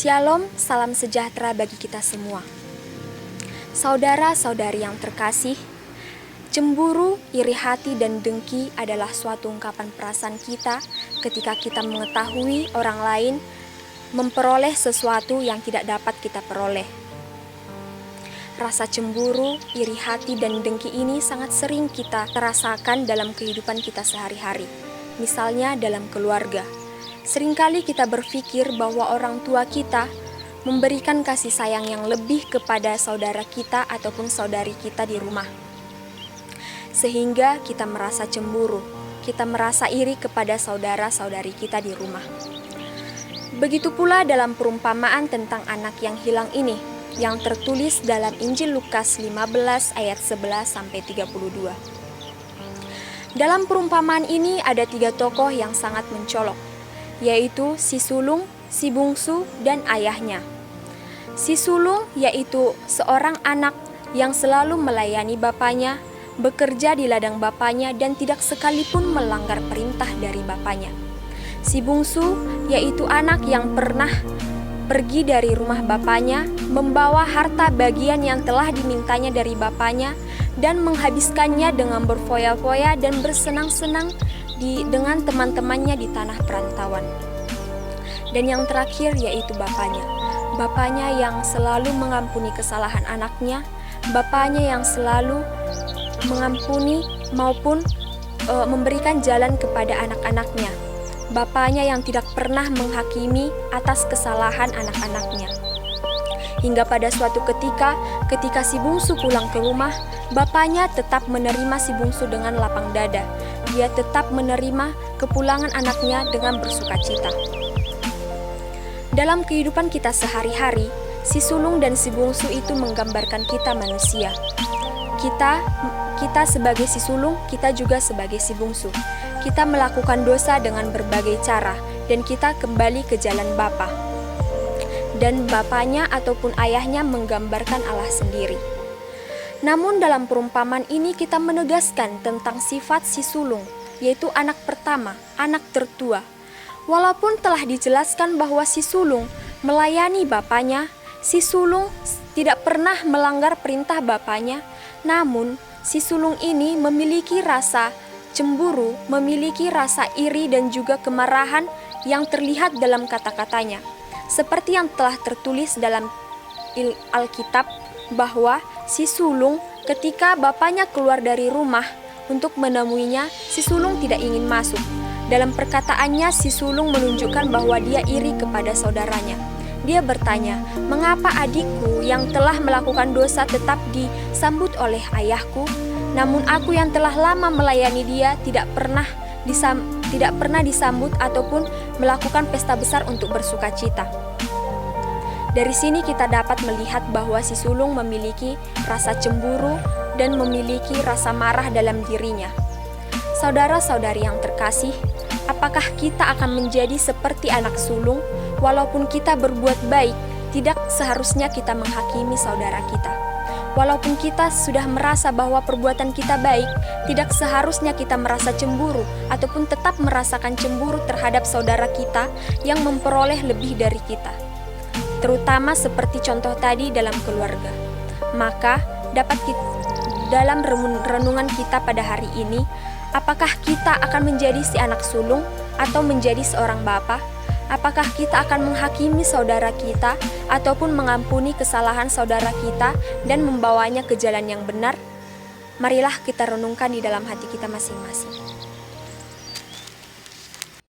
Shalom, salam sejahtera bagi kita semua. Saudara-saudari yang terkasih, cemburu, iri hati, dan dengki adalah suatu ungkapan perasaan kita ketika kita mengetahui orang lain memperoleh sesuatu yang tidak dapat kita peroleh. Rasa cemburu, iri hati, dan dengki ini sangat sering kita rasakan dalam kehidupan kita sehari-hari. Misalnya dalam keluarga. Seringkali kita berpikir bahwa orang tua kita memberikan kasih sayang yang lebih kepada saudara kita ataupun saudari kita di rumah. Sehingga kita merasa cemburu, kita merasa iri kepada saudara-saudari kita di rumah. Begitu pula dalam perumpamaan tentang anak yang hilang ini, yang tertulis dalam Injil Lukas 15 ayat 11-32. Dalam perumpamaan ini ada 3 tokoh yang sangat mencolok, yaitu si sulung, si bungsu, dan ayahnya. Si sulung yaitu seorang anak yang selalu melayani bapaknya, bekerja di ladang bapaknya, dan tidak sekalipun melanggar perintah dari bapaknya. Si bungsu yaitu anak yang pernah pergi dari rumah bapaknya, membawa harta bagian yang telah dimintanya dari bapaknya, dan menghabiskannya dengan berfoya-foya dan bersenang-senang dengan teman-temannya di tanah perantauan. Dan yang terakhir yaitu bapaknya yang selalu mengampuni kesalahan anaknya, bapaknya yang selalu mengampuni maupun memberikan jalan kepada anak-anaknya, bapaknya yang tidak pernah menghakimi atas kesalahan anak-anaknya. Hingga pada suatu ketika si bungsu pulang ke rumah, bapaknya tetap menerima si bungsu dengan lapang dada. Dia tetap menerima kepulangan anaknya dengan bersukacita. Dalam kehidupan kita sehari-hari, si sulung dan si bungsu itu menggambarkan kita manusia. Kita sebagai si sulung, kita juga sebagai si bungsu. Kita melakukan dosa dengan berbagai cara, dan kita kembali ke jalan Bapa. Dan bapaknya ataupun ayahnya menggambarkan Allah sendiri. Namun dalam perumpamaan ini kita menegaskan tentang sifat si sulung, yaitu anak pertama, anak tertua. Walaupun telah dijelaskan bahwa si sulung melayani bapaknya, si sulung tidak pernah melanggar perintah bapaknya, namun si sulung ini memiliki rasa cemburu, memiliki rasa iri dan juga kemarahan yang terlihat dalam kata-katanya. Seperti yang telah tertulis dalam Alkitab bahwa si sulung ketika bapaknya keluar dari rumah untuk menemuinya, si sulung tidak ingin masuk. Dalam perkataannya, si sulung menunjukkan bahwa dia iri kepada saudaranya. Dia bertanya, "Mengapa adikku yang telah melakukan dosa tetap disambut oleh ayahku? Namun aku yang telah lama melayani dia tidak pernah disambut ataupun melakukan pesta besar untuk bersukacita." Dari sini kita dapat melihat bahwa si sulung memiliki rasa cemburu dan memiliki rasa marah dalam dirinya. Saudara-saudari yang terkasih, apakah kita akan menjadi seperti anak sulung? Walaupun kita berbuat baik, tidak seharusnya kita menghakimi saudara kita. Walaupun kita sudah merasa bahwa perbuatan kita baik, tidak seharusnya kita merasa cemburu ataupun tetap merasakan cemburu terhadap saudara kita yang memperoleh lebih dari kita. Terutama seperti contoh tadi dalam keluarga. Maka dalam renungan kita pada hari ini, apakah kita akan menjadi si anak sulung atau menjadi seorang bapa? Apakah kita akan menghakimi saudara kita ataupun mengampuni kesalahan saudara kita dan membawanya ke jalan yang benar? Marilah kita renungkan di dalam hati kita masing-masing.